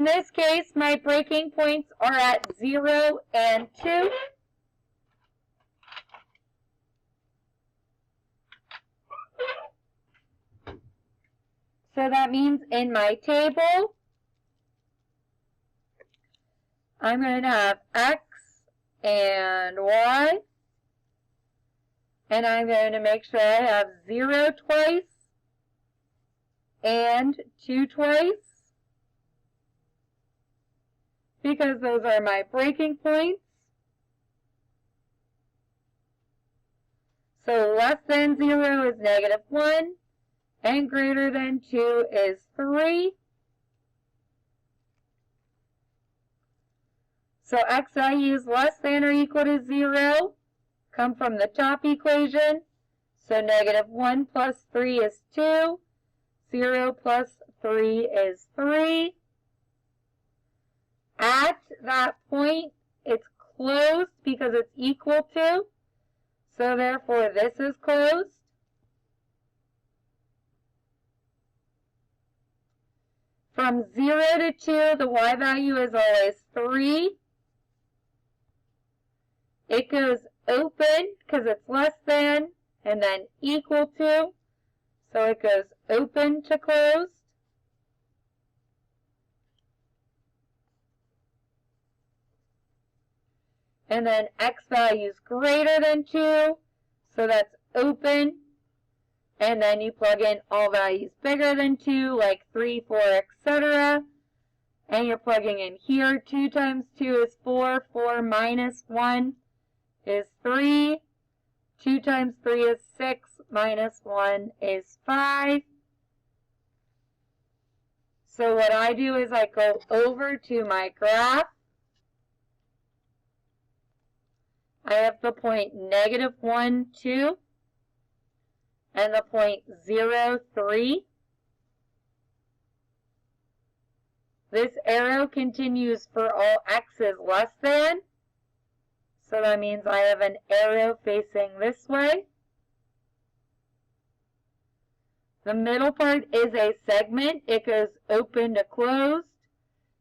In this case, my breaking points are at 0 and 2. So that means in my table, I'm going to have X and Y. And I'm going to make sure I have 0 twice and 2 twice, because those are my breaking points. So less than 0 is -1, and greater than 2 is 3. So x values less than or equal to 0 come from the top equation. So -1 plus 3 is 2. 0 plus 3 is 3. At that point, it's closed because it's equal to. So therefore, this is closed. From 0 to 2, the y value is always 3. It goes open because it's less than, and then equal to. So it goes open to closed. And then x value is greater than 2, so that's open. And then you plug in all values bigger than 2, like 3, 4, etc. And you're plugging in here. 2 times 2 is 4. 4 minus 1 is 3. 2 times 3 is 6. Minus 1 is 5. So what I do is I go over to my graph. I have the point -1, 2, and the point 0, 3. This arrow continues for all x's less than. So that means I have an arrow facing this way. The middle part is a segment. It goes open to closed.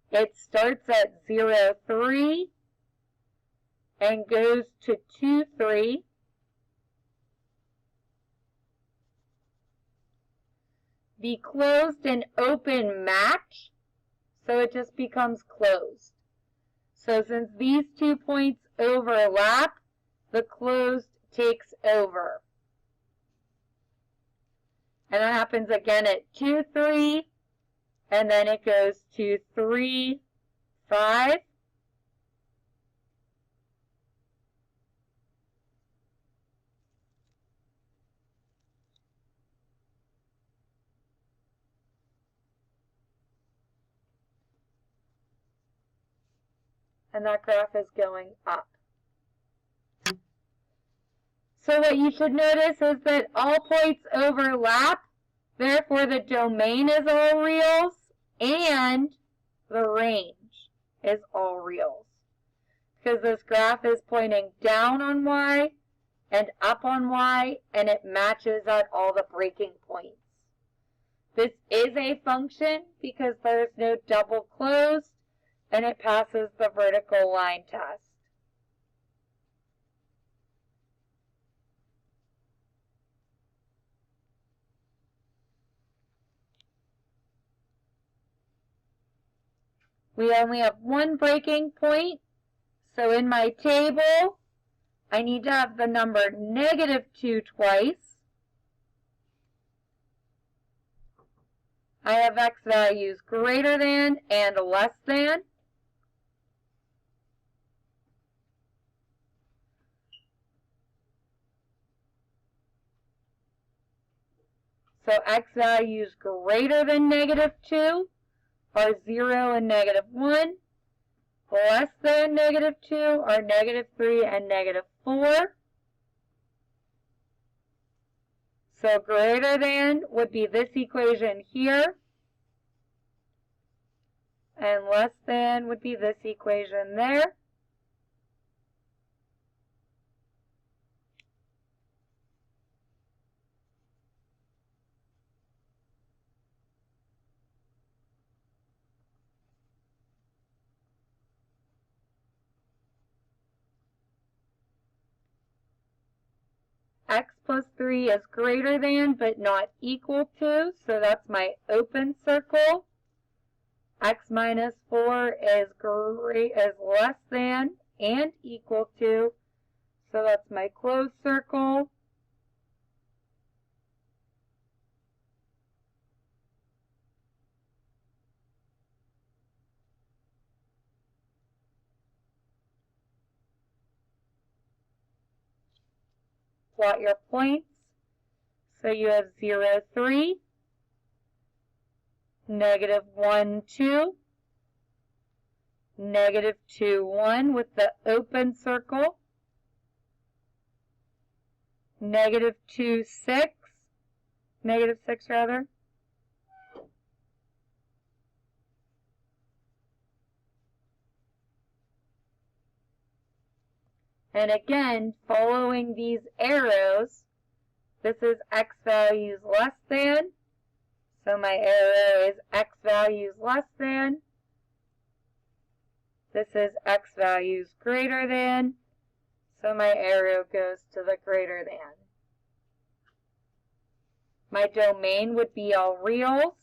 It starts at 0, 3 and goes to 2, 3. The closed and open match, so it just becomes closed. So since these 2 points overlap, the closed takes over. And that happens again at 2, 3, and then it goes to 3, 5. And that graph is going up. So what you should notice is that all points overlap, therefore the domain is all reals, and the range is all reals. Because this graph is pointing down on y and up on y, and it matches at all the breaking points. This is a function because there is no double closed, and it passes the vertical line test. We only have one breaking point, so in my table, I need to have the number -2 twice. I have x values greater than and less than. So x values greater than -2 are 0 and -1. Less than -2 are -3 and -4. So greater than would be this equation here. And less than would be this equation there. x plus 3 is greater than but not equal to, so that's my open circle. X minus 4 is less than and equal to, so that's my closed circle. Plot your points. So you have 0, 3, negative 1, 2, negative 2, 1 with the open circle, negative 2, 6, negative 6 rather, and again, following these arrows, this is x values less than, so my arrow is x values less than. This is x values greater than, so my arrow goes to the greater than. My domain would be all reals.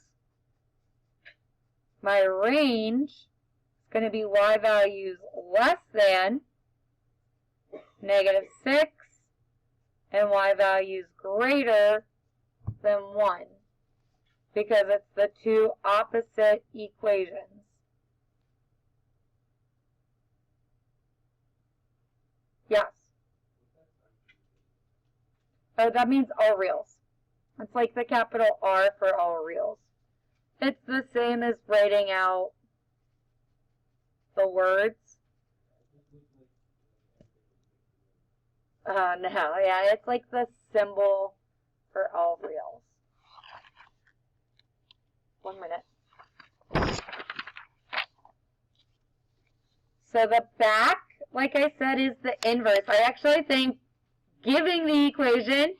My range is going to be y values less than negative 6 and y values greater than 1 because it's the two opposite equations. Yes. Oh, that means all reals. It's like the capital R for all reals. It's the same as writing out the words. No, yeah, it's like the symbol for all reals. 1 minute. So the back, like I said, is the inverse. I actually think giving the equation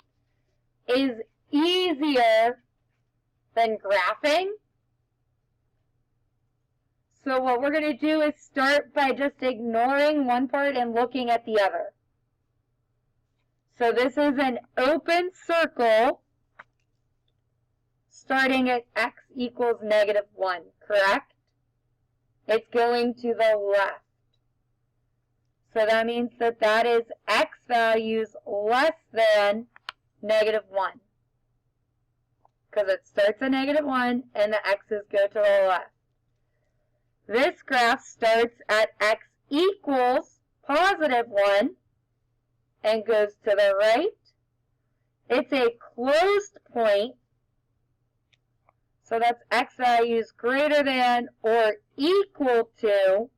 is easier than graphing. So what we're going to do is start by just ignoring one part and looking at the other. So this is an open circle starting at x equals negative 1, correct? It's going to the left. So that means that that is x values less than negative 1. Because it starts at negative 1 and the x's go to the left. This graph starts at x equals positive 1 and goes to the right. It's a closed point, so that's x values greater than or equal to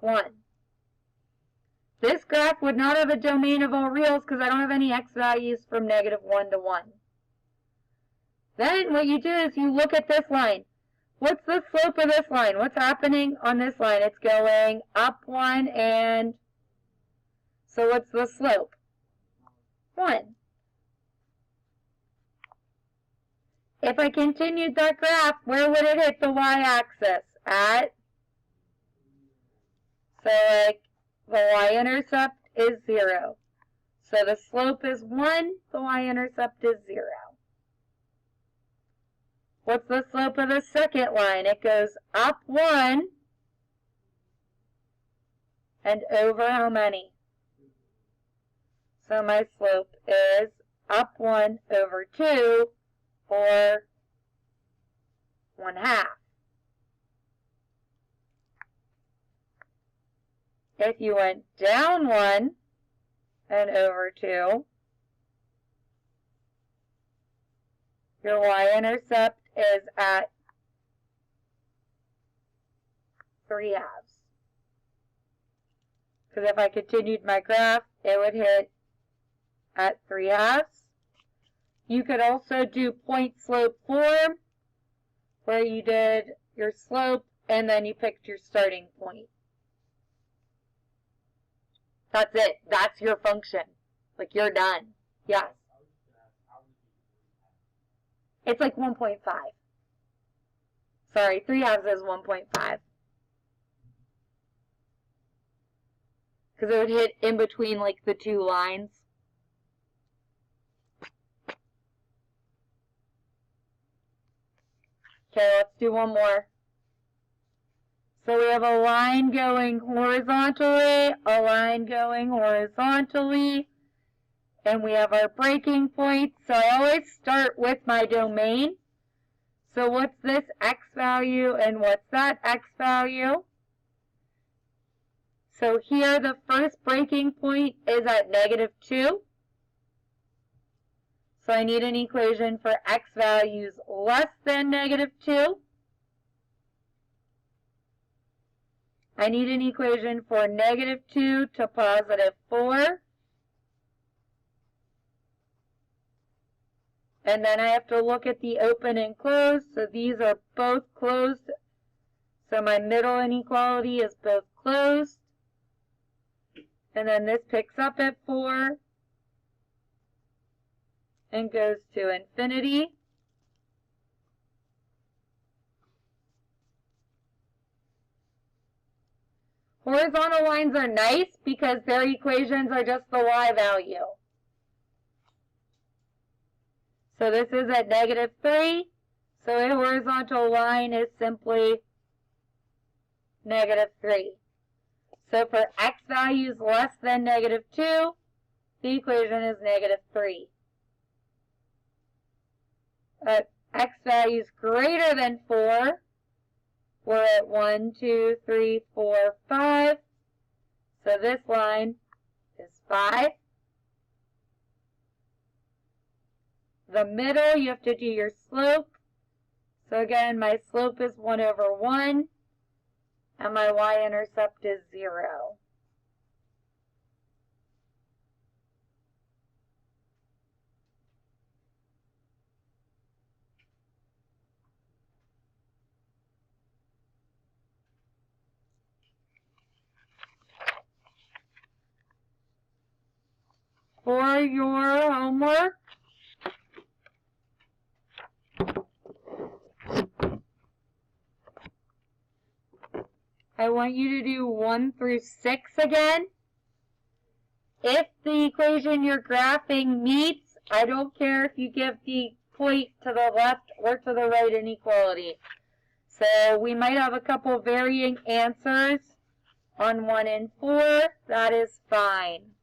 1. This graph would not have a domain of all reals because I don't have any x values from negative 1 to 1. Then what you do is you look at this line. What's the slope of this line? What's happening on this line? It's going up 1 and so what's the slope? 1. If I continued that graph, where would it hit the y-axis? At? So like the y-intercept is 0. So the slope is 1, the y-intercept is 0. What's the slope of the second line? It goes up 1 and over how many? So my slope is up 1 over 2, or 1/2. If you went down 1 and over 2, your y-intercept is at 3/2. Because if I continued my graph, it would hit at 3/2. You could also do point slope form, where you did your slope and then you picked your starting point. That's it. That's your function. Like you're done. Yes. It's like 1.5. Sorry, 3/2 is 1.5. Because it would hit in between like the two lines. Okay, let's do one more. So we have a line going horizontally, a line going horizontally, and we have our breaking point. So I always start with my domain. So what's this x value and what's that x value? So here the first breaking point is at -2. So I need an equation for x values less than -2. I need an equation for -2 to +4. And then I have to look at the open and closed. So these are both closed. So my middle inequality is both closed. And then this picks up at 4 and goes to infinity. Horizontal lines are nice because their equations are just the y value. So this is at -3. So a horizontal line is simply -3. So for x values less than -2, the equation is -3. At x values greater than 4, we're at 1, 2, 3, 4, 5. So this line is 5. The middle, you have to do your slope. So again, my slope is 1/1, and my y-intercept is 0. For your homework, I want you to do 1 through 6 again. If the equation you're graphing meets, I don't care if you give the point to the left or to the right inequality. So we might have a couple varying answers on 1 and 4. That is fine.